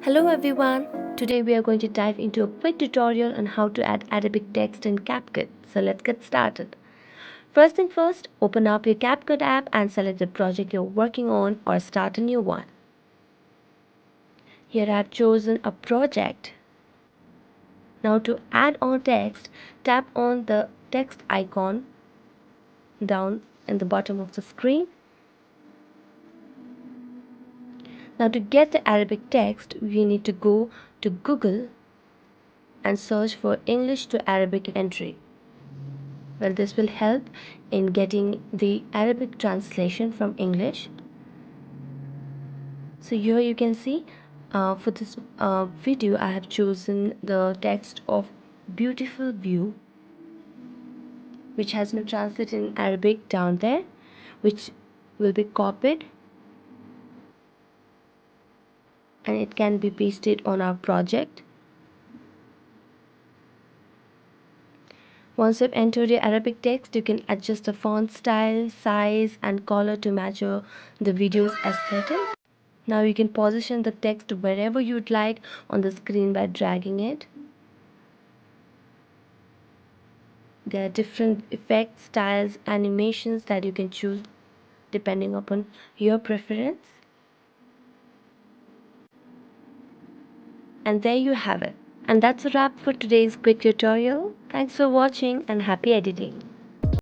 Hello everyone. Today we are going to dive into a quick tutorial on how to add Arabic text in Capcut. So let's get started. First thing first, open up your Capcut app and select the project you're working on or start a new one. Here I have chosen a project. Now to add on text, tap on the text icon down in the bottom of the screen. Now to get the Arabic text, we need to go to Google and search for English to Arabic entry. Well, this will help in getting the Arabic translation from English. So here you can see for this video I have chosen the text of beautiful view, which has been translated in Arabic down there, which will be copied and it can be pasted on our project. Once you've entered your Arabic text, you can adjust the font style, size and color to match the video's aesthetic. Now you can position the text wherever you'd like on the screen by dragging it. There are different effects, styles, animations that you can choose depending upon your preference. And there you have it. And that's a wrap for today's quick tutorial. Thanks for watching and happy editing.